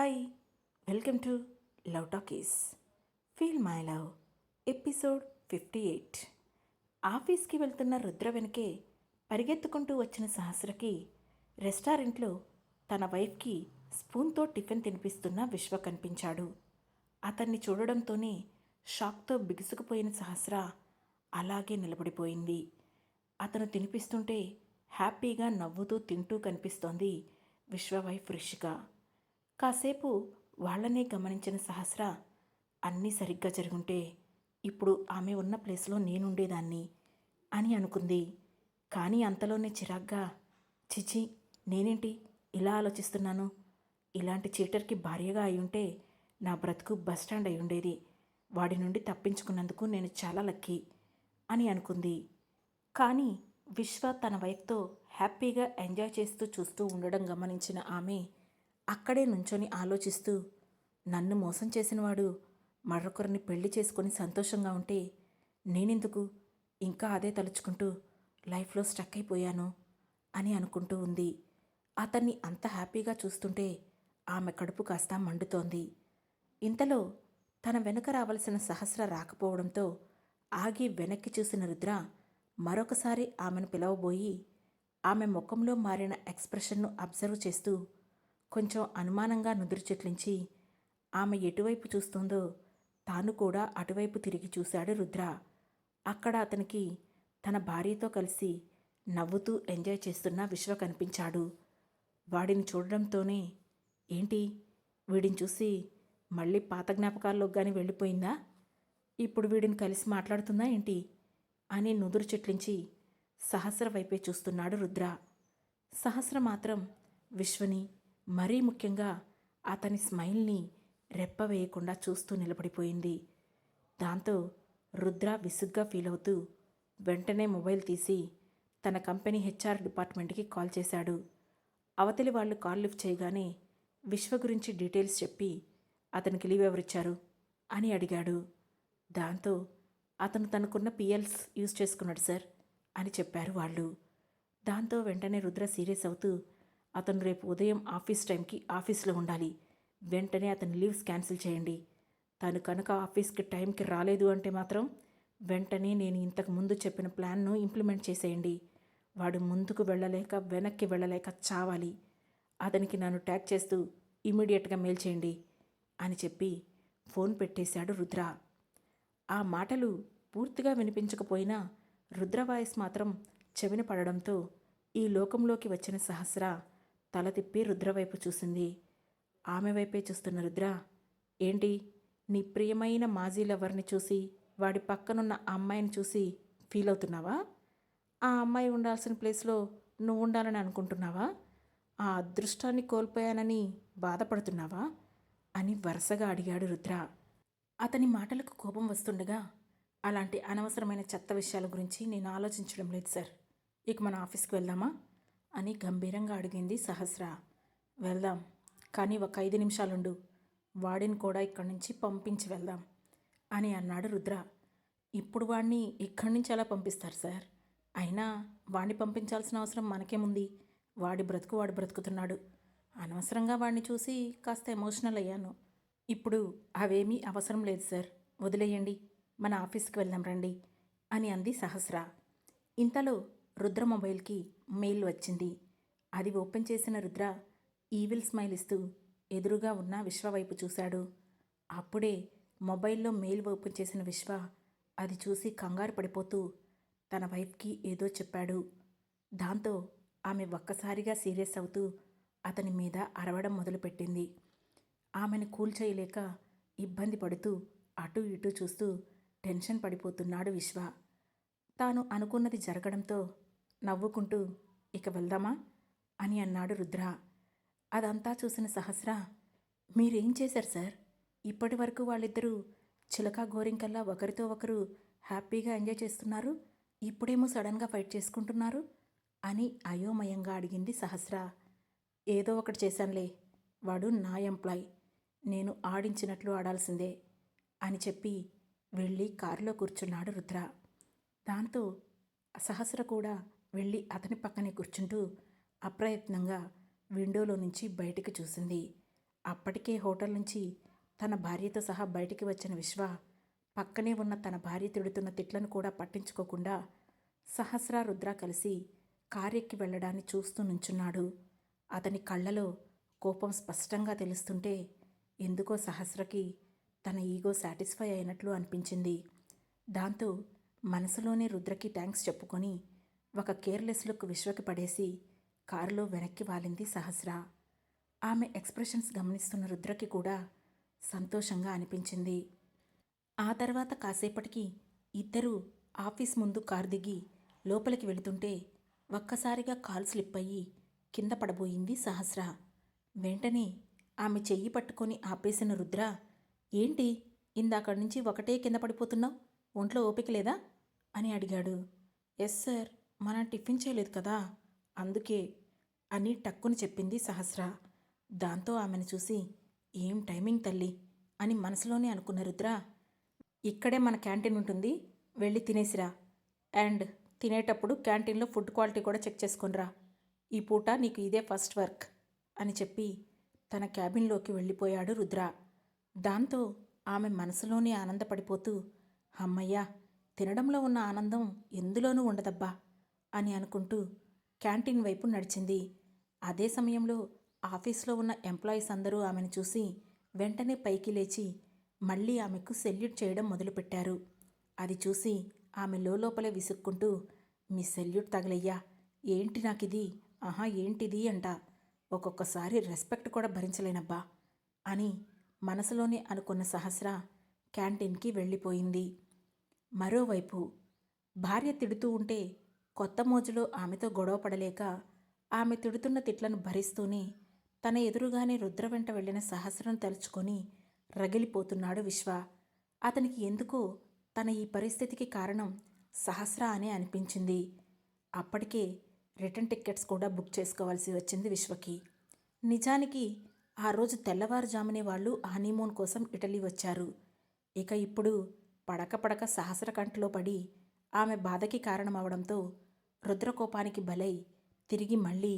Hi, welcome to love talkies. Feel my love episode 58. ఆఫీస్కి వెళ్తున్న రుద్ర వెనకే పరిగెత్తుకుంటూ వచ్చిన సహస్రకి రెస్టారెంట్లో తన వైఫ్కి స్పూన్తో టిఫిన్ తినిపిస్తున్న విశ్వ కనిపించాడు. అతన్ని చూడడంతోనే షాక్తో బిగుసుకుపోయిన సహస్ర అలాగే నిలబడిపోయింది. అతను తినిపిస్తుంటే హ్యాపీగా నవ్వుతూ తింటూ కనిపిస్తోంది విశ్వ వైఫ్ రిషిక. కాసేపు వాళ్లనే గమనించిన సహస్ర అన్నీ సరిగ్గా జరుగుంటే ఇప్పుడు ఆమె ఉన్న ప్లేస్లో నేనుండేదాన్ని అని అనుకుంది. కానీ అంతలోనే చిరాగ్గా, చిచి, నేనేంటి ఇలా ఆలోచిస్తున్నాను? ఇలాంటి చీటర్కి భార్యగా అయ్యుంటే నా బ్రతుకు బస్టాండ్ అయి ఉండేది. వాడి నుండి తప్పించుకున్నందుకు నేను చాలా లక్కీ అని అనుకుంది. కానీ విశ్వ తన వైఫ్తో హ్యాపీగా ఎంజాయ్ చేస్తూ చూస్తూ ఉండడం గమనించిన ఆమె అక్కడే నుంచొని ఆలోచిస్తూ, నన్ను మోసం చేసినవాడు మరొకరిని పెళ్లి చేసుకొని సంతోషంగా ఉంటే నేనెందుకు ఇంకా అదే తలుచుకుంటూ లైఫ్లో స్టక్ అయిపోయాను అని అనుకుంటూ ఉంది. అతన్ని అంత హ్యాపీగా చూస్తుంటే ఆమె కడుపు కాస్త మండుతోంది. ఇంతలో తన వెనుక రావలసిన సహస్ర రాకపోవడంతో ఆగి వెనక్కి చూసిన రుద్ర మరొకసారి ఆమెను పిలవబోయి ఆమె ముఖంలో మారిన ఎక్స్ప్రెషన్ను అబ్జర్వ్ చేస్తూ కొంచెం అనుమానంగా నుదురు చెట్లించి ఆమె ఎటువైపు చూస్తుందో తాను కూడా అటువైపు తిరిగి చూశాడు రుద్ర. అక్కడ అతనికి తన భార్యతో కలిసి నవ్వుతూ ఎంజాయ్ చేస్తున్న విశ్వ కనిపించాడు. వాడిని చూడడంతోనే, ఏంటి వీడిని చూసి మళ్ళీ పాత జ్ఞాపకాల్లోకి కానీ వెళ్ళిపోయిందా? ఇప్పుడు వీడిని కలిసి మాట్లాడుతుందా ఏంటి అని నుదురు చెట్లించి సహస్ర వైపే చూస్తున్నాడు రుద్ర. సహస్ర మాత్రం విశ్వని, మరీ ముఖ్యంగా అతని స్మైల్ని రెప్పవేయకుండా చూస్తూ నిలబడిపోయింది. దాంతో రుద్ర విసుగ్గా ఫీల్ అవుతూ వెంటనే మొబైల్ తీసి తన కంపెనీ హెచ్ఆర్ డిపార్ట్మెంట్కి కాల్ చేశాడు. అవతలి వాళ్ళు కాల్ లిఫ్ట్ చేయగానే విశ్వ గురించి డీటెయిల్స్ చెప్పి అతనికి లీవ్ ఎవరిచ్చారు అని అడిగాడు. దాంతో అతను తనకున్న పిఎల్స్ యూజ్ చేసుకున్నాడు సార్ అని చెప్పారు వాళ్ళు. దాంతో వెంటనే రుద్ర సీరియస్ అవుతూ, అతను రేపు ఉదయం ఆఫీస్ టైంకి ఆఫీస్లో ఉండాలి. వెంటనే అతని లీవ్స్ క్యాన్సిల్ చేయండి. తను కనుక ఆఫీస్కి టైంకి రాలేదు అంటే మాత్రం వెంటనే నేను ఇంతకు ముందు చెప్పిన ప్లాన్ను ఇంప్లిమెంట్ చేసేయండి. వాడు ముందుకు వెళ్ళలేక వెనక్కి వెళ్ళలేక చావాలి. అతనికి నన్ను ట్యాగ్ చేస్తూ ఇమీడియట్గా మెయిల్ చేయండి అని చెప్పి ఫోన్ పెట్టేశాడు రుద్ర. ఆ మాటలు పూర్తిగా వినిపించకపోయినా రుద్ర వాయిస్ మాత్రం చెవిన పడడంతో ఈ లోకంలోకి వచ్చిన సహస్ర తల తిప్పి రుద్ర వైపు చూసింది. ఆమె వైపే చూస్తున్న రుద్ర, ఏంటి నీ ప్రియమైన మాజీ లవర్ని చూసి వాడి పక్కనున్న ఆ అమ్మాయిని చూసి ఫీల్ అవుతున్నావా? ఆ అమ్మాయి ఉండాల్సిన ప్లేస్లో నువ్వు ఉండాలని అనుకుంటున్నావా? ఆ అదృష్టాన్ని కోల్పోయానని బాధపడుతున్నావా అని వరుసగా అడిగాడు రుద్ర. అతని మాటలకు కోపం వస్తుండగా, అలాంటి అనవసరమైన చెత్త విషయాల గురించి నేను ఆలోచించడం లేదు సార్. ఇక మన ఆఫీస్కి వెళ్దామా అని గంభీరంగా అడిగింది సహస్ర. వెళ్దాం, కానీ ఒక 5 నిమిషాలుండు. వాడిని కూడా ఇక్కడి నుంచి పంపించి వెళ్దాం అని అన్నాడు రుద్ర. ఇప్పుడు వాడిని ఇక్కడి నుంచి ఎలా పంపిస్తారు సార్? అయినా వాడిని పంపించాల్సిన అవసరం మనకేముంది? వాడి బ్రతుకు వాడు బ్రతుకుతున్నాడు. అనవసరంగా వాడిని చూసి కాస్త ఎమోషనల్ అయ్యాను. ఇప్పుడు అవేమీ అవసరం లేదు సార్, వదిలేయండి, మన ఆఫీస్కి వెళ్దాం రండి అని అంది సహస్ర. ఇంతలో రుద్ర మొబైల్కి మెయిల్ వచ్చింది. అది ఓపెన్ చేసిన రుద్ర ఈవిల్ స్మైల్ ఇస్తూ ఎదురుగా ఉన్న విశ్వ వైపు చూశాడు. అప్పుడే మొబైల్లో మెయిల్ ఓపెన్ చేసిన విశ్వ అది చూసి కంగారు పడిపోతూ తన వైఫ్కి ఏదో చెప్పాడు. దాంతో ఆమె ఒక్కసారిగా సీరియస్ అవుతూ అతని మీద అరవడం మొదలుపెట్టింది. ఆమెను కూల్ చేయలేక ఇబ్బంది పడుతూ అటూ ఇటూ చూస్తూ టెన్షన్ పడిపోతున్నాడు విశ్వ. తాను అనుకున్నది జరగడంతో నవ్వుకుంటూ, ఇక వెళ్దామా అని అన్నాడు రుద్ర. అదంతా చూసిన సహస్ర, మీరేం చేశారు సార్? ఇప్పటి వరకు వాళ్ళిద్దరూ చిలక గోరింకల్లా ఒకరితో ఒకరు హ్యాపీగా ఎంజాయ్ చేస్తున్నారు, ఇప్పుడేమో సడన్గా ఫైట్ చేసుకుంటున్నారు అని అయోమయంగా అడిగింది సహస్ర. ఏదో ఒకటి చేశానులే, వాడు నా ఎంప్లాయ్, నేను ఆడించినట్లు ఆడాల్సిందే అని చెప్పి వెళ్ళి కారులో కూర్చున్నాడు రుద్ర. దాంతో సహస్ర కూడా వెళ్ళి అతని పక్కనే కూర్చుంటూ అప్రయత్నంగా విండోలో నుంచి బయటికి చూసింది. అప్పటికే హోటల్ నుంచి తన భార్యతో సహా బయటికి వచ్చిన విశ్వ పక్కనే ఉన్న తన భార్య తిడుతున్న తిట్లను కూడా పట్టించుకోకుండా సహస్ర రుద్ర కలిసి కారెక్కి వెళ్ళడాన్ని చూస్తూ నుంచున్నాడు. అతని కళ్ళలో కోపం స్పష్టంగా తెలుస్తుంటే ఎందుకో సహస్రకి తన ఈగో సాటిస్ఫై అయినట్లు అనిపించింది. దాంతో మనసులోనే రుద్రకి థ్యాంక్స్ చెప్పుకొని ఒక కేర్లెస్ లుక్ విశ్వకి పడేసి కారులో వెనక్కి వాలింది సహస్ర. ఆమె ఎక్స్ప్రెషన్స్ గమనిస్తున్న రుద్రకి కూడా సంతోషంగా అనిపించింది. ఆ తర్వాత కాసేపటికి ఇద్దరూ ఆఫీస్ ముందు కారు దిగి లోపలికి వెళుతుంటే ఒక్కసారిగా కాలు స్లిప్ అయ్యి కింద పడబోయింది సహస్ర. వెంటనే ఆమె చెయ్యి పట్టుకొని ఆపేసిన రుద్ర, ఏంటి ఇందాకడి నుంచి ఒకటే కింద పడిపోతున్నావు, ఒంట్లో ఓపిక లేదా అని అడిగాడు. ఎస్ సార్, మనం టిఫిన్ చేయలేదు కదా అందుకే అని టక్కుని చెప్పింది సహస్ర. దాంతో ఆమెను చూసి ఏం టైమింగ్ తల్లి అని మనసులోనే అనుకున్న రుద్ర, ఇక్కడే మన క్యాంటీన్ ఉంటుంది, వెళ్ళి తినేసిరా. అండ్ తినేటప్పుడు క్యాంటీన్లో ఫుడ్ క్వాలిటీ కూడా చెక్ చేసుకొనిరా. ఈ పూట నీకు ఇదే ఫస్ట్ వర్క్ అని చెప్పి తన క్యాబిన్లోకి వెళ్ళిపోయాడు రుద్ర. దాంతో ఆమె మనసులోనే ఆనందపడిపోతూ, అమ్మయ్యా, తినడంలో ఉన్న ఆనందం ఎందులోనూ ఉండదబ్బా అని అనుకుంటూ క్యాంటీన్ వైపు నడిచింది. అదే సమయంలో ఆఫీస్లో ఉన్న ఎంప్లాయీస్ అందరూ ఆమెను చూసి వెంటనే పైకి లేచి మళ్ళీ ఆమెకు సెల్యూట్ చేయడం మొదలుపెట్టారు. అది చూసి ఆమె లోపలే విసుక్కుంటూ, మీ సెల్యూట్ తగలయ్యా, ఏంటి నాకిది, ఆహా ఏంటిది అంట, ఒక్కొక్కసారి రెస్పెక్ట్ కూడా భరించలేనబ్బా అని మనసులోనే అనుకున్న సహస్ర క్యాంటీన్కి వెళ్ళిపోయింది. మరోవైపు భార్య తిడుతూ ఉంటే కొత్త మోజులో ఆమెతో గొడవ పడలేక ఆమె తిడుతున్న తిట్లను భరిస్తూనే తన ఎదురుగానే రుద్ర వెంట వెళ్ళిన సహస్రను తలుచుకొని రగిలిపోతున్నాడు విశ్వ. అతనికి ఎందుకో తన ఈ పరిస్థితికి కారణం సహస్ర అనే అనిపించింది. అప్పటికే రిటర్న్ టికెట్స్ కూడా బుక్ చేసుకోవాల్సి వచ్చింది విశ్వకి. నిజానికి ఆ రోజు తెల్లవారుజామునే వాళ్ళు హనీమూన్ కోసం ఇటలీ వచ్చారు. ఇక ఇప్పుడు పడక సహస్ర కంటిలో పడి ఆమె బాధకి కారణమవడంతో రుద్రకోపానికి బలై తిరిగి మళ్ళీ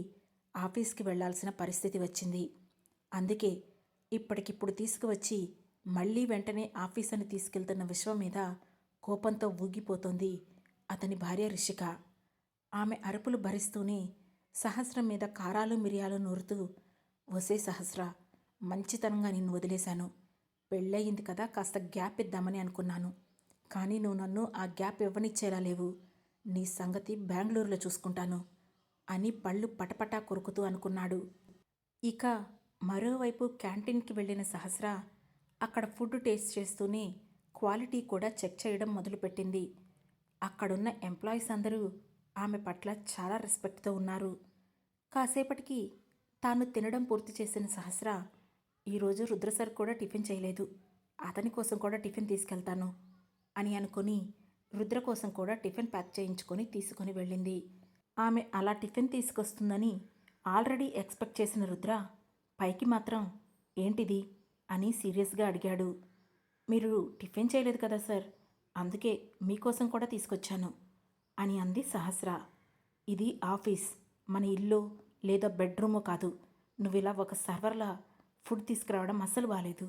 ఆఫీస్కి వెళ్లాల్సిన పరిస్థితి వచ్చింది. అందుకే ఇప్పటికిప్పుడు తీసుకువచ్చి మళ్ళీ వెంటనే ఆఫీస్ అని తీసుకెళ్తున్న విశ్వ మీద కోపంతో ఊగిపోతోంది అతని భార్య రిషిక. ఆమె అరుపులు భరిస్తూనే సహస్రం మీద కారాలు మిరియాలు నూరుతూ, ఒసే సహస్ర, మంచితనంగా నిన్ను వదిలేశాను, పెళ్ళయింది కదా కాస్త గ్యాప్ ఇద్దామని అనుకున్నాను, కానీ నువ్వు నన్ను ఆ గ్యాప్ ఇవ్వనిచ్చేలా లేవు, నీ సంగతి బెంగళూరులో చూసుకుంటాను అని పళ్ళు పటపటా కొరుకుతూ అనుకున్నాడు. ఇక మరోవైపు క్యాంటీన్కి వెళ్ళిన సహస్ర అక్కడ ఫుడ్ టేస్ట్ చేస్తూనే క్వాలిటీ కూడా చెక్ చేయడం మొదలుపెట్టింది. అక్కడున్న ఎంప్లాయీస్ అందరూ ఆమె పట్ల చాలా రెస్పెక్ట్తో ఉన్నారు. కాసేపటికి తాను తినడం పూర్తి చేసిన సహస్ర, ఈరోజు రుద్ర సార్ కూడా టిఫిన్ చేయలేదు, అతని కోసం కూడా టిఫిన్ తీసుకెళ్తాను అని అనుకుని రుద్ర కోసం కూడా టిఫిన్ ప్యాక్ చేయించుకొని తీసుకొని వెళ్ళింది. ఆమె అలా టిఫిన్ తీసుకొస్తుందని ఆల్రెడీ ఎక్స్పెక్ట్ చేసిన రుద్ర పైకి మాత్రం ఏంటిది అని సీరియస్గా అడిగాడు. మీరు టిఫిన్ చేయలేదు కదా సార్, అందుకే మీకోసం కూడా తీసుకొచ్చాను అని అంది సహస్ర. ఇది ఆఫీస్, మన ఇల్లు లేదా బెడ్రూమో కాదు, నువ్వు ఇలా ఒక సర్వర్లా ఫుడ్ తీసుకురావడం అస్సలు బాలేదు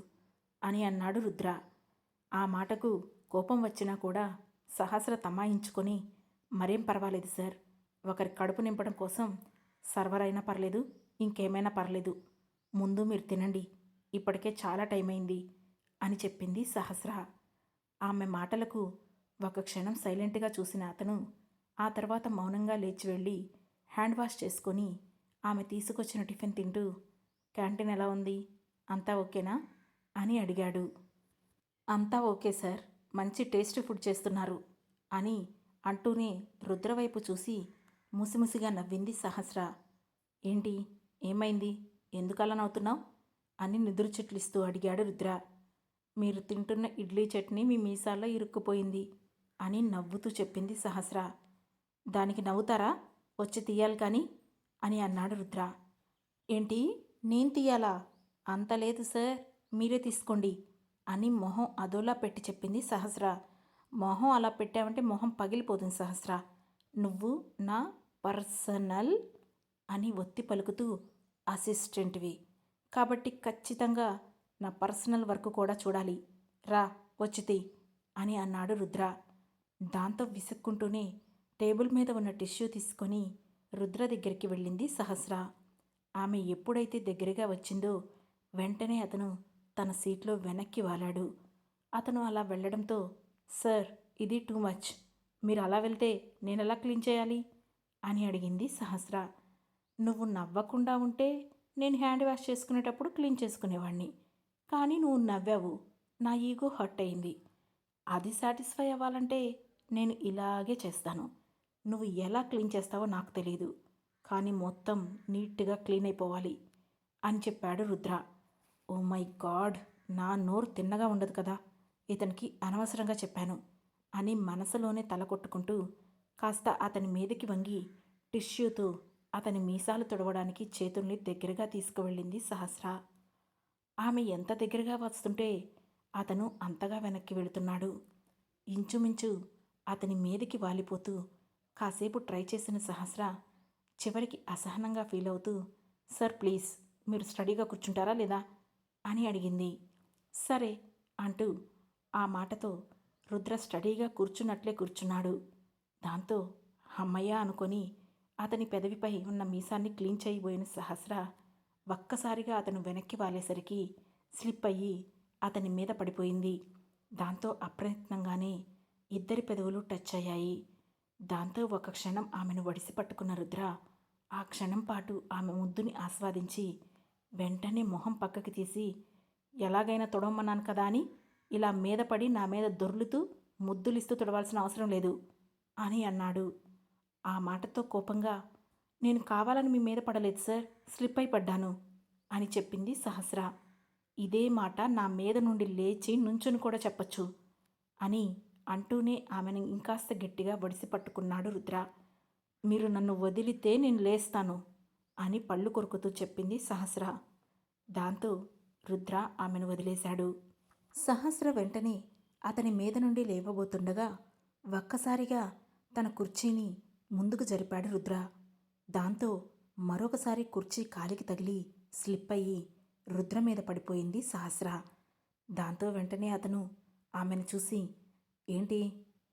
అని అన్నాడు రుద్ర. ఆ మాటకు కోపం వచ్చినా కూడా సహస్ర తమాయించుకొని, మరేం పర్వాలేదు సార్, ఒకరి కడుపు నింపడం కోసం సర్వర్ అయినా పర్లేదు, ఇంకేమైనా పర్లేదు, ముందు మీరు తినండి, ఇప్పటికే చాలా టైం అయింది అని చెప్పింది సహస్ర. ఆమె మాటలకు ఒక క్షణం సైలెంట్గా చూసిన అతను ఆ తర్వాత మౌనంగా లేచి వెళ్ళి హ్యాండ్ వాష్ చేసుకొని ఆమె తీసుకొచ్చిన టిఫిన్ తింటూ, క్యాంటీన్ ఎలా ఉంది, అంతా ఓకేనా అని అడిగాడు. అంతా ఓకే సార్, మంచి టేస్టీ ఫుడ్ చేస్తున్నారు అని అంటూనే రుద్ర వైపు చూసి ముసిముసిగా నవ్వింది సహస్ర. ఏంటి, ఏమైంది, ఎందుకలా నవ్వుతున్నావు అని నిదురు చెట్లిస్తూ అడిగాడు రుద్ర. మీరు తింటున్న ఇడ్లీ చట్నీ మీ మీసాల్లో ఇరుక్కుపోయింది అని నవ్వుతూ చెప్పింది సహస్ర. దానికి నవ్వుతారా, వచ్చి తీయాలి కానీ అని అన్నాడు రుద్ర. ఏంటి, నేను తీయాలా, అంత లేదు సార్, మీరే తీసుకోండి అని మొహం అదోలా పెట్టి చెప్పింది సహస్ర. మొహం అలా పెట్టావంటే మొహం పగిలిపోతుంది సహస్ర, నువ్వు నా పర్సనల్ అని ఒత్తి పలుకుతూ అసిస్టెంట్వి, కాబట్టి ఖచ్చితంగా నా పర్సనల్ వర్క్ కూడా చూడాలి. రా వచ్చితి అని అన్నాడు రుద్ర. దాంతో విసుక్కుంటూనే టేబుల్ మీద ఉన్న టిష్యూ తీసుకొని రుద్ర దగ్గరికి వెళ్ళింది సహస్ర. ఆమె ఎప్పుడైతే దగ్గరగా వచ్చిందో వెంటనే అతను తన సీట్లో వెనక్కి వాలాడు. అతను అలా వెళ్ళడంతో, సార్ ఇది టూ మచ్, మీరు అలా వెళ్తే నేనెలా క్లీన్ చేయాలి అని అడిగింది సహస్ర. నువ్వు నవ్వకుండా ఉంటే నేను హ్యాండ్ వాష్ చేసుకునేటప్పుడు క్లీన్ చేసుకునేవాణ్ణి, కానీ నువ్వు నవ్వావు, నా ఈగో హర్ట్ అయింది. అది సాటిస్ఫై అవ్వాలంటే నేను ఇలాగే చేస్తాను. నువ్వు ఎలా క్లీన్ చేస్తావో నాకు తెలియదు, కానీ మొత్తం నీట్గా క్లీన్ అయిపోవాలి అని చెప్పాడు రుద్ర. ఓ మై గాడ్, నా నోరు తిన్నగా ఉండదు కదా, ఇతనికి అనవసరంగా చెప్పాను అని మనసులోనే తల కొట్టుకుంటూ కాస్త అతని మీదకి వంగి టిష్యూతో అతని మీసాలు తుడవడానికి చేతుల్ని దగ్గరగా తీసుకువెళ్ళింది సహస్ర. ఆమె ఎంత దగ్గరగా వస్తుంటే అతను అంతగా వెనక్కి వెళుతున్నాడు. ఇంచుమించు అతని మీదకి వాలిపోతూ కాసేపు ట్రై చేసిన సహస్ర చివరికి అసహనంగా ఫీల్ అవుతూ, సార్ ప్లీజ్ మీరు స్టడీగా కూర్చుంటారా లేదా అని అడిగింది. సరే అంటూ ఆ మాటతో రుద్ర స్టడీగా కూర్చున్నట్లే కూర్చున్నాడు. దాంతో అమ్మయ్య అనుకొని అతని పెదవిపై ఉన్న మీసాన్ని క్లీన్ చేయబోయిన సహస్ర ఒక్కసారిగా అతను వెనక్కి వాలేసరికి స్లిప్ అయ్యి అతని మీద పడిపోయింది. దాంతో అప్రయత్నంగానే ఇద్దరి పెదవులు టచ్ అయ్యాయి. దాంతో ఒక క్షణం ఆమెను వడిసి పట్టుకున్న రుద్ర ఆ క్షణం పాటు ఆమె ముద్దుని ఆస్వాదించి వెంటనే మొహం పక్కకి తీసి, ఎలాగైనా తొడవమన్నాను కదా అని ఇలా మీద పడి నా మీద దొర్లుతూ ముద్దులిస్తూ తొడవాల్సిన అవసరం లేదు అని అన్నాడు. ఆ మాటతో కోపంగా, నేను కావాలని మీ మీద పడలేదు సార్, స్లిప్ అయి పడ్డాను అని చెప్పింది సహస్ర. ఇదే మాట నా మీద నుండి లేచి నుంచుని కూడా చెప్పచ్చు అని అంటూనే ఆమెను ఇంకాస్త గట్టిగా వడిసి పట్టుకున్నాడు రుద్ర. మీరు నన్ను వదిలితే నేను లేస్తాను అని పళ్ళు కొరుకుతూ చెప్పింది సహస్ర. దాంతో రుద్ర ఆమెను వదిలేశాడు. సహస్ర వెంటనే అతని మీద నుండి లేవబోతుండగా ఒక్కసారిగా తన కుర్చీని ముందుకు జరిపాడు రుద్ర. దాంతో మరొకసారి కుర్చీ కాలికి తగిలి స్లిప్ అయ్యి రుద్ర మీద పడిపోయింది సహస్ర. దాంతో వెంటనే అతను ఆమెను చూసి, ఏంటి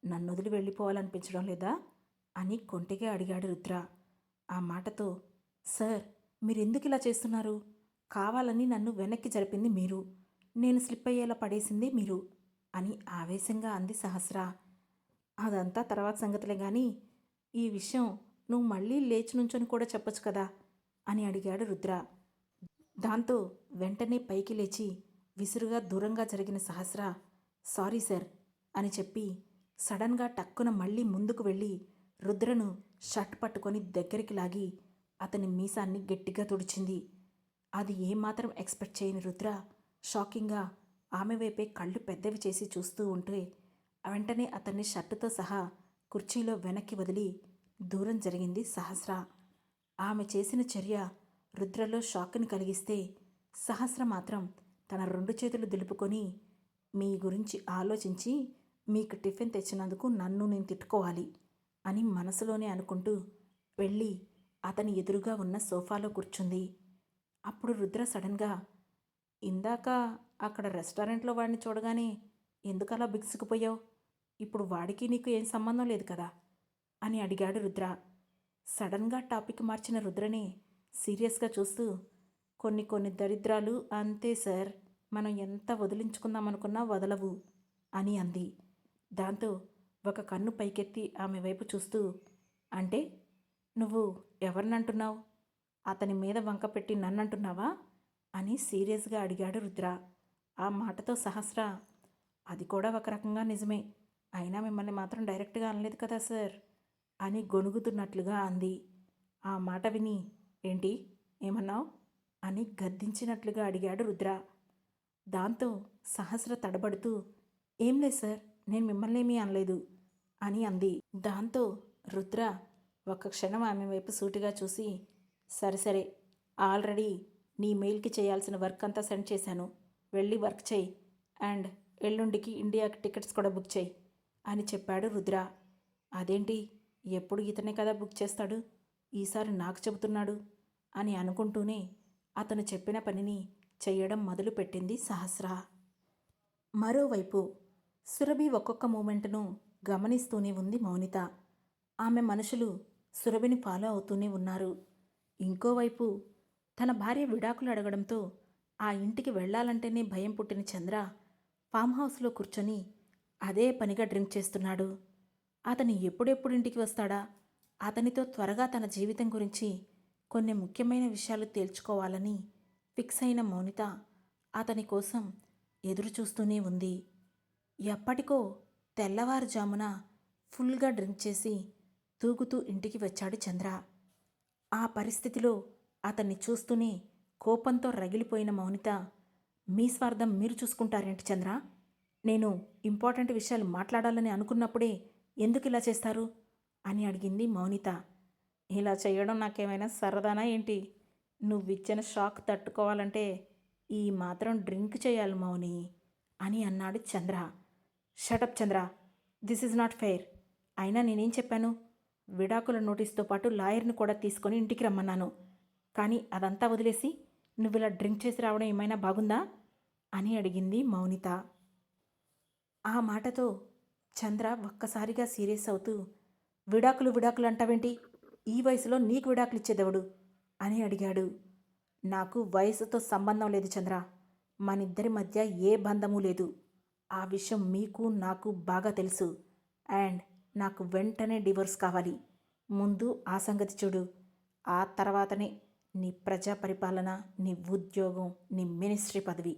నన్ను వదిలి వెళ్ళిపోవాలనిపించడం లేదా అని కొంటెగా అడిగాడు రుద్ర. ఆ మాటతో, సార్ మీరెందుకు ఇలా చేస్తున్నారు, కావాలని నన్ను వెనక్కి జరిపింది మీరు, నేను స్లిప్ అయ్యేలా పడేసింది మీరు అని ఆవేశంగా అంది సహస్ర. అదంతా తర్వాత సంగతులే కానీ ఈ విషయం నువ్వు మళ్ళీ లేచి నుంచొని కూడా చెప్పొచ్చు కదా అని అడిగాడు రుద్ర. దాంతో వెంటనే పైకి లేచి విసురుగా దూరంగా జరిగిన సహస్ర సారీ సార్ అని చెప్పి సడన్గా టక్కున మళ్ళీ ముందుకు వెళ్ళి రుద్రను షర్ట్ పట్టుకొని దగ్గరికి లాగి అతని మీసాన్ని గట్టిగా తుడిచింది. అది ఏమాత్రం ఎక్స్పెక్ట్ చేయని రుద్ర షాకింగ్గా ఆమె వైపే కళ్ళు పెద్దవి చేసి చూస్తూ ఉంటే వెంటనే అతన్ని షర్టుతో సహా కుర్చీలో వెనక్కి వదిలి దూరం జరిగింది సహస్ర. ఆమె చేసిన చర్య రుద్రలో షాక్ని కలిగిస్తే సహస్ర మాత్రం తన 2 చేతులు దులుపుకొని, మీ గురించి ఆలోచించి మీకు టిఫిన్ తెచ్చినందుకు నన్ను నేను తిట్టుకోవాలి అని మనసులోనే అనుకుంటూ వెళ్ళి అతని ఎదురుగా ఉన్న సోఫాలో కూర్చుంది. అప్పుడు రుద్ర సడన్గా, ఇందాక అక్కడ రెస్టారెంట్లో వాడిని చూడగానే ఎందుకలా బిగుసుకుపోయావు, ఇప్పుడు వాడికి నీకు ఏం సంబంధం లేదు కదా అని అడిగాడు రుద్ర. సడన్గా టాపిక్ మార్చిన రుద్రని సీరియస్గా చూస్తూ, కొన్ని దరిద్రాలు అంతే సార్, మనం ఎంత వదిలించుకుందామనుకున్నా వదలవు అని అంది. దాంతో ఒక కన్ను పైకెత్తి ఆమె వైపు చూస్తూ, అంటే నువ్వు ఎవరినంటున్నావు, అతని మీద వంక పెట్టి నన్నంటున్నావా అని సీరియస్గా అడిగాడు రుద్ర. ఆ మాటతో సహస్ర, అది కూడా ఒక రకంగా నిజమే, అయినా మిమ్మల్ని మాత్రం డైరెక్ట్గా అనలేదు కదా సార్ అని గొణుగుతున్నట్లుగా అంది. ఆ మాట విని, ఏంటి ఏమన్నావు అని గద్దించినట్లుగా అడిగాడు రుద్ర. దాంతో సహస్ర తడబడుతూ, ఏం లేదు సార్, నేను మిమ్మల్ని ఏమీ అనలేదు అని అంది. దాంతో రుద్ర ఒక్క క్షణం ఆమె వైపు సూటిగా చూసి, సరే ఆల్రెడీ నీ మెయిల్కి చేయాల్సిన వర్క్ అంతా సెండ్ చేశాను, వెళ్ళి వర్క్ చేయి అండ్ ఎల్లుండికి ఇండియాకి టికెట్స్ కూడా బుక్ చేయి అని చెప్పాడు రుద్ర. అదేంటి ఎప్పుడు ఇతనే కదా బుక్ చేస్తాడు, ఈసారి నాకు చెబుతున్నాడు అని అనుకుంటూనే అతను చెప్పిన పనిని చెయ్యడం మొదలుపెట్టింది సహస్ర. మరోవైపు సురభి ఒక్కొక్క మూమెంట్ను గమనిస్తూనే ఉంది మౌనిత. ఆమె మనుషులు సురభిని ఫాలో అవుతూనే ఉన్నారు. ఇంకోవైపు తన భార్య విడాకులు అడగడంతో ఆ ఇంటికి వెళ్లాలంటేనే భయం పుట్టిన చంద్ర ఫామ్ హౌస్లో కూర్చొని అదే పనిగా డ్రింక్ చేస్తున్నాడు. అతను ఎప్పుడెప్పుడు ఇంటికి వస్తాడా? అతనితో త్వరగా తన జీవితం గురించి కొన్ని ముఖ్యమైన విషయాలు తేల్చుకోవాలని ఫిక్స్ అయిన మౌనిత అతని కోసం ఎదురుచూస్తూనే ఉంది. ఎప్పటికో తెల్లవారుజామున ఫుల్గా డ్రింక్ చేసి తూగుతూ ఇంటికి వచ్చాడు చంద్ర. ఆ పరిస్థితిలో అతన్ని చూస్తూనే కోపంతో రగిలిపోయిన మౌనిత, మీ స్వార్థం మీరు చూసుకుంటారేంటి చంద్ర? నేను ఇంపార్టెంట్ విషయాలు మాట్లాడాలని అనుకున్నప్పుడే ఎందుకు ఇలా చేస్తారు అని అడిగింది మౌనిత. ఇలా చేయడం నాకేమైనా సరదానా ఏంటి? నువ్విచ్చిన షాక్ తట్టుకోవాలంటే ఈ మాత్రం డ్రింక్ చేయాలి మౌని అని అన్నాడు Chandra. Shut up Chandra, this is not fair. అయినా నేనేం చెప్పాను? విడాకుల నోటీస్తో పాటు లాయర్ని కూడా తీసుకొని ఇంటికి రమ్మన్నాను. కానీ అదంతా వదిలేసి నువ్విలా డ్రింక్ చేసి రావడం ఏమైనా బాగుందా అని అడిగింది మౌనిత. ఆ మాటతో చంద్ర ఒక్కసారిగా సీరియస్ అవుతూ, విడాకులు విడాకులు అంటావేంటి? ఈ వయసులో నీకు విడాకులు ఇచ్చేదెవడు అని అడిగాడు. నాకు వయసుతో సంబంధం లేదు చంద్ర. మనిద్దరి మధ్య ఏ బంధమూ లేదు. ఆ విషయం మీకు నాకు బాగా తెలుసు. అండ్ నాకు వెంటనే డివోర్స్ కావాలి. ముందు ఆ సంగతి చూడు. ఆ తర్వాతనే నీ ప్రజా పరిపాలన, నీ ఉద్యోగం, నీ మినిస్ట్రీ పదవి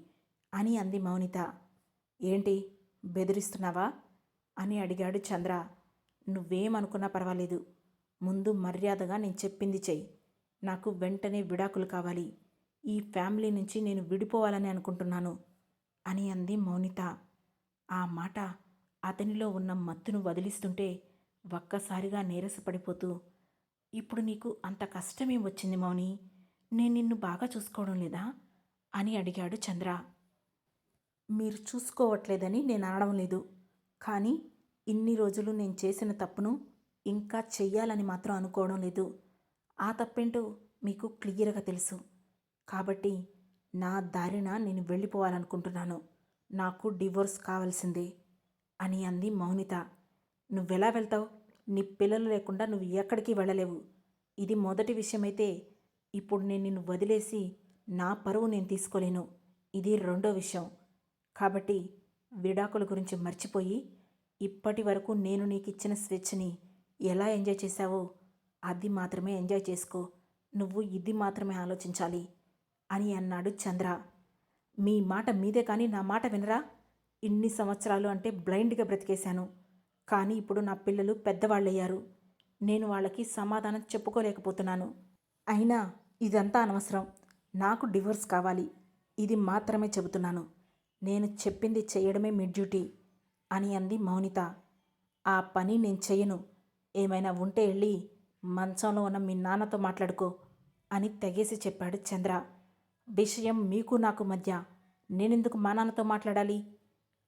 అని అంది మౌనిత. ఏంటి బెదిరిస్తున్నావా అని అడిగాడు చంద్ర. నువ్వేమనుకున్నా పర్వాలేదు. ముందు మర్యాదగా నేను చెప్పింది చెయ్యి. నాకు వెంటనే విడాకులు కావాలి. ఈ ఫ్యామిలీ నుంచి నేను విడిపోవాలని అనుకుంటున్నాను అని అంది మౌనిత. ఆ మాట అతనిలో ఉన్న మత్తును వదిలిస్తుంటే ఒక్కసారిగా నీరసపడిపోతూ, ఇప్పుడు నీకు అంత కష్టమేం వచ్చింది మౌని? నేను నిన్ను బాగా చూసుకోవడం లేదా అని అడిగాడు చంద్ర. మీరు చూసుకోవట్లేదని నేను అనడం లేదు. కానీ ఇన్ని రోజులు నేను చేసిన తప్పును ఇంకా చెయ్యాలని మాత్రం అనుకోవడం లేదు. ఆ తప్పేంటో మీకు క్లియర్గా తెలుసు. కాబట్టి నా దారిన నేను వెళ్ళిపోవాలనుకుంటున్నాను. నాకు డివోర్స్ కావాల్సిందే అని అంది మౌనిత. నువ్వెలా వెళ్తావు? నీ పిల్లలు లేకుండా నువ్వు ఎక్కడికి వెళ్ళలేవు. ఇది మొదటి విషయమైతే ఇప్పుడు నేను నిన్ను వదిలేసి నా పరువు నేను తీసుకోలేను. ఇది రెండో విషయం. కాబట్టి విడాకుల గురించి మర్చిపోయి ఇప్పటి వరకు నేను నీకు ఇచ్చిన స్వేచ్ఛని ఎలా ఎంజాయ్ చేశావో అది మాత్రమే ఎంజాయ్ చేసుకో. నువ్వు ఇది మాత్రమే ఆలోచించాలి అని అన్నాడు చంద్ర. మీ మాట మీదే కానీ నా మాట వినరా? ఇన్ని సంవత్సరాలు అంటే బ్లైండ్గా బ్రతికేశాను. కానీ ఇప్పుడు నా పిల్లలు పెద్దవాళ్ళయ్యారు. నేను వాళ్ళకి సమాధానం చెప్పుకోలేకపోతున్నాను. అయినా ఇదంతా అనవసరం. నాకు డివోర్స్ కావాలి. ఇది మాత్రమే చెబుతున్నాను. నేను చెప్పింది చేయడమే మీ డ్యూటీ అని అంది మౌనిత. ఆ పని నేను చెయ్యను. ఏమైనా ఉంటే వెళ్ళి మంచంలో ఉన్న మీ నాన్నతో మాట్లాడుకో అని తెగేసి చెప్పాడు చంద్ర. విషయం మీకు నాకు మధ్య నేనెందుకు మా నాన్నతో మాట్లాడాలి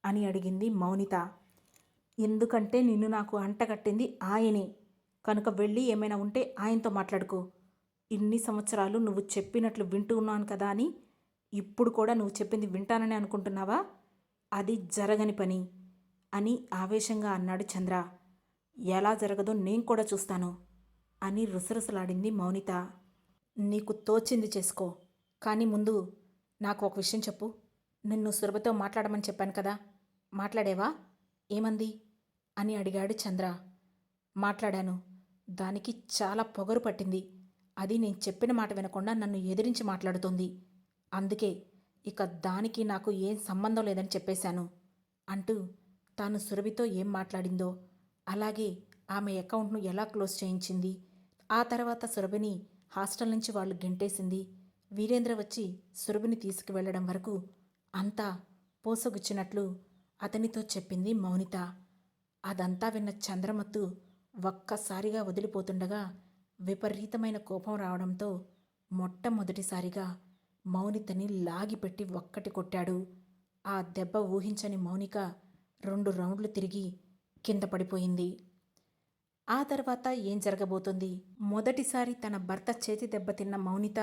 అని అడిగింది మౌనిత. ఎందుకంటే నిన్ను నాకు అంటగట్టింది ఆయనే. కనుక వెళ్ళి ఏమైనా ఉంటే ఆయనతో మాట్లాడుకో. ఇన్ని సంవత్సరాలు నువ్వు చెప్పినట్లు వింటూ ఉన్నాను కదా అని ఇప్పుడు కూడా నువ్వు చెప్పింది వింటానని అనుకుంటున్నావా? అది జరగని పని అని ఆవేశంగా అన్నాడు చంద్ర. ఎలా జరగదో నేను కూడా చూస్తాను అని రుసరుసలాడింది మౌనిత. నీకు తోచింది చేసుకో. కానీ ముందు నాకు ఒక విషయం చెప్పు. నిన్ను సురభతో మాట్లాడమని చెప్పాను కదా, మాట్లాడేవా? ఏమంది అని అడిగాడు చంద్ర. మాట్లాడాను. దానికి చాలా పొగరు పట్టింది. అది నేను చెప్పిన మాట వినకుండా నన్ను ఎదిరించి మాట్లాడుతోంది. అందుకే ఇక దానికి నాకు ఏం సంబంధం లేదని చెప్పేశాను అంటూ తాను సురభితో ఏం మాట్లాడిందో, అలాగే ఆమె అకౌంట్ను ఎలా క్లోజ్ చేయించింది, ఆ తర్వాత సురభిని హాస్టల్ నుంచి వాళ్ళు గెంటేసింది, వీరేంద్ర వచ్చి సురభిని తీసుకువెళ్లడం వరకు అంతా పోసగుచ్చినట్లు అతనితో చెప్పింది మౌనిత. అదంతా విన్న చంద్రమత్తు ఒక్కసారిగా వదిలిపోతుండగా విపరీతమైన కోపం రావడంతో మొట్టమొదటిసారిగా మౌనితని లాగిపెట్టి ఒక్కటి కొట్టాడు. ఆ దెబ్బ ఊహించని మౌనిక 2 రౌండ్లు తిరిగి కింద పడిపోయింది. ఆ తర్వాత ఏం జరగబోతుంది? మొదటిసారి తన భర్త చేతి దెబ్బతిన్న మౌనిత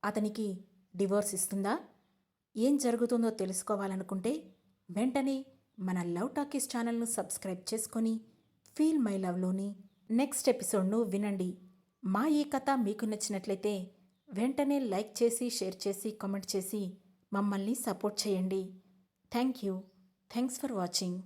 అతనికి డివోర్స్ ఇస్తుందా? ఏం జరుగుతుందో తెలుసుకోవాలనుకుంటే వెంటనే మన లవ్ టాకీస్ ఛానల్ను సబ్స్క్రైబ్ చేసుకొని ఫీల్ మై లవ్లోని నెక్స్ట్ ఎపిసోడ్ను వినండి. మా ఈ కథ మీకు నచ్చినట్లయితే వెంటనే లైక్ చేసి, షేర్ చేసి, కామెంట్ చేసి మమ్మల్ని సపోర్ట్ చేయండి. Thank you. Thanks for watching.